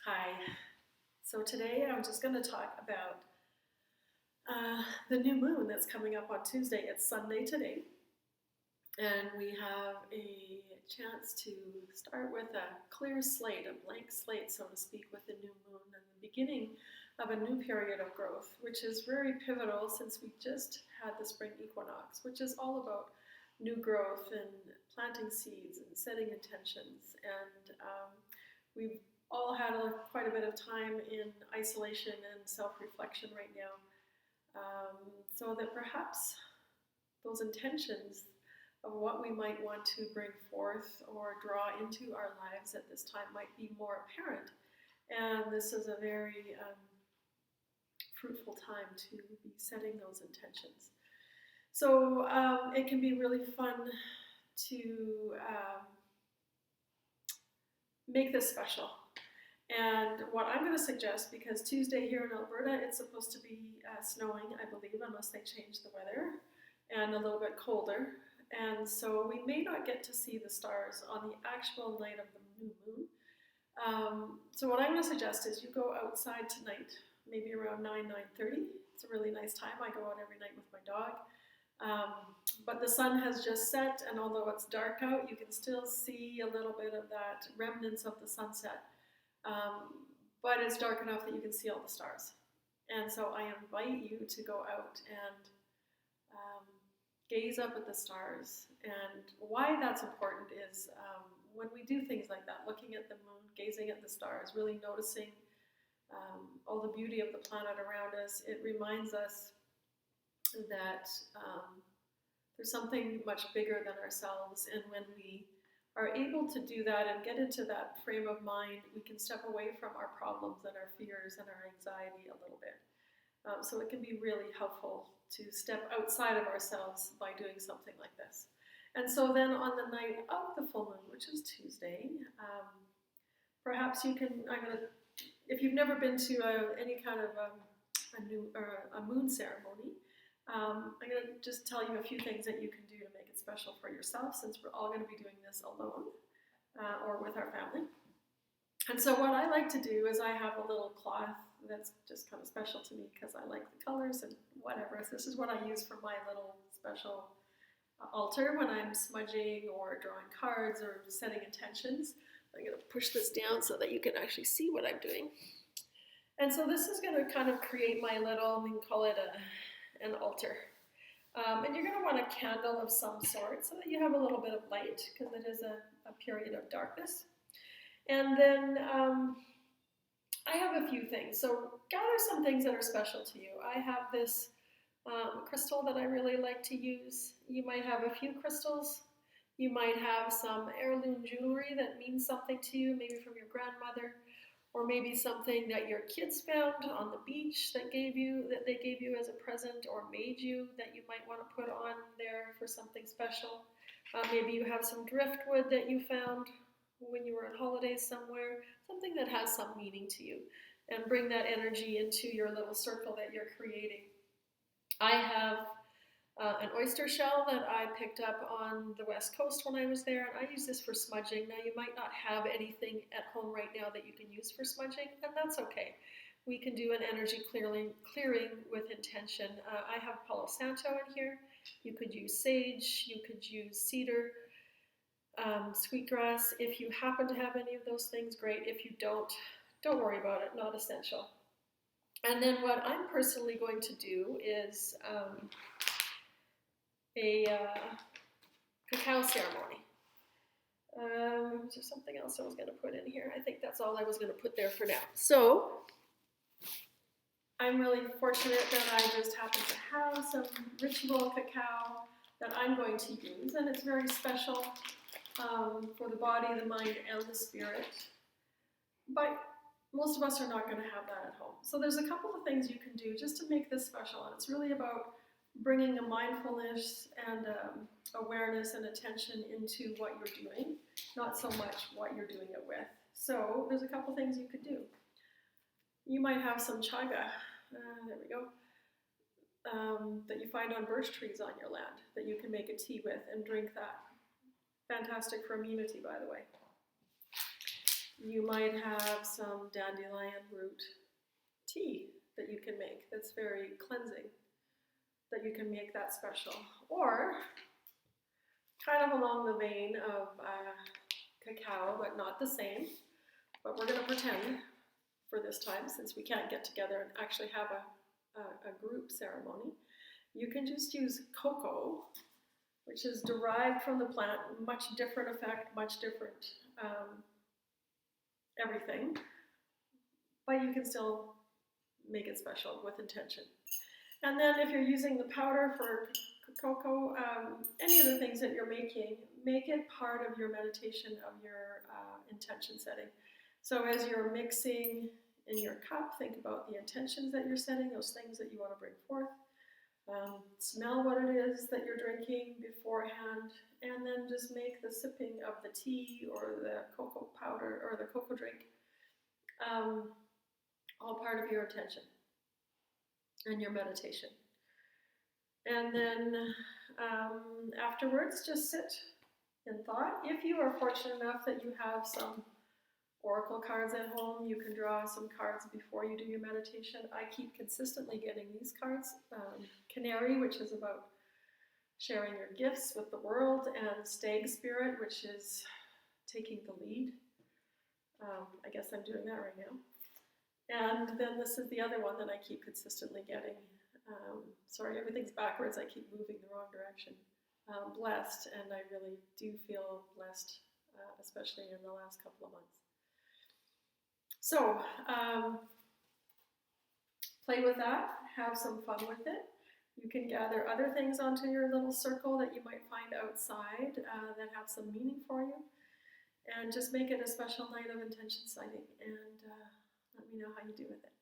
Hi. So today I'm just going to talk about the new moon that's coming up on Tuesday. It's Sunday today, and we have a chance to start with a clear slate, a blank slate, so to speak, with the new moon and the beginning of a new period of growth, which is very pivotal since we just had the Spring Equinox, which is all about new growth and planting seeds and setting intentions. And we've all had quite a bit of time in isolation and self-reflection right now, so that perhaps those intentions of what we might want to bring forth or draw into our lives at this time might be more apparent. And this is a very fruitful time to be setting those intentions. So it can be really fun to make this special. And what I'm going to suggest, because Tuesday here in Alberta, it's supposed to be snowing, I believe, unless they change the weather, and a little bit colder. And so we may not get to see the stars on the actual night of the new moon. So what I'm going to suggest is you go outside tonight, maybe around 9:30. It's a really nice time. I go out every night with my dog. But the sun has just set, and although it's dark out, you can still see a little bit of that remnants of the sunset. But it's dark enough that you can see all the stars. And so I invite you to go out and gaze up at the stars. And why that's important is when we do things like that, looking at the moon, gazing at the stars, really noticing all the beauty of the planet around us, it reminds us that there's something much bigger than ourselves. And when we are able to do that and get into that frame of mind, we can step away from our problems and our fears and our anxiety a little bit. So it can be really helpful to step outside of ourselves by doing something like this. And so then on the night of the full moon, which is Tuesday, perhaps you can, if you've never been to any kind of a moon ceremony, I'm going to just tell you a few things that you can do to make it special for yourself, since we're all going to be doing this alone or with our family. And so what I like to do is I have a little cloth that's just kind of special to me because I like the colors and whatever. So this is what I use for my little special altar when I'm smudging or drawing cards or setting intentions. I'm going to push this down so that you can actually see what I'm doing. And so this is going to kind of create my little, we can call it an altar. And you're going to want a candle of some sort so that you have a little bit of light, because it is a period of darkness. And then I have a few things. So gather some things that are special to you. I have this crystal that I really like to use. You might have a few crystals. You might have some heirloom jewelry that means something to you, maybe from your grandmother, or maybe something that your kids found on the beach that they gave you as a present or made you that you might want to put on there for something special. Maybe you have some driftwood that you found when you were on holidays somewhere, something that has some meaning to you, and bring that energy into your little circle that you're creating. I have an oyster shell that I picked up on the West Coast when I was there, and I use this for smudging. Now, you might not have anything at home right now that you can use for smudging, and that's okay. We can do an energy clearing with intention. I have Palo Santo in here. You could use sage. You could use cedar, sweetgrass. If you happen to have any of those things, great. If you don't worry about it, not essential. And then what I'm personally going to do is a cacao ceremony. Is there something else I was going to put in here? I think that's all I was going to put there for now. So I'm really fortunate that I just happen to have some ritual cacao that I'm going to use, and it's very special for the body, the mind, and the spirit. But most of us are not going to have that at home. So there's a couple of things you can do just to make this special, and it's really about bringing a mindfulness and awareness and attention into what you're doing, not so much what you're doing it with. So there's a couple things you could do. You might have some chaga, there we go, that you find on birch trees on your land that you can make a tea with and drink that. Fantastic for immunity, by the way. You might have some dandelion root tea that you can make that's very cleansing, that you can make that special. Or, kind of along the vein of cacao, but not the same, but we're going to pretend for this time, since we can't get together and actually have a group ceremony, you can just use cocoa, which is derived from the plant, much different effect, much different everything, but you can still make it special with intention. And then if you're using the powder for cocoa, any of the things that you're making, make it part of your meditation, of your intention setting. So as you're mixing in your cup, think about the intentions that you're setting, those things that you want to bring forth. Smell what it is that you're drinking beforehand, and then just make the sipping of the tea or the cocoa powder or the cocoa drink all part of your attention and your meditation. And then afterwards, just sit in thought. If you are fortunate enough that you have some oracle cards at home, you can draw some cards before you do your meditation. I keep consistently getting these cards. Canary, which is about sharing your gifts with the world, and Stag Spirit, which is taking the lead. I guess I'm doing that right now. And then this is the other one that I keep consistently getting. Sorry, everything's backwards. I keep moving the wrong direction. Blessed, and I really do feel blessed, especially in the last couple of months. So, play with that. Have some fun with it. You can gather other things onto your little circle that you might find outside that have some meaning for you. And just make it a special night of intention sighting, and let me know how you do with it.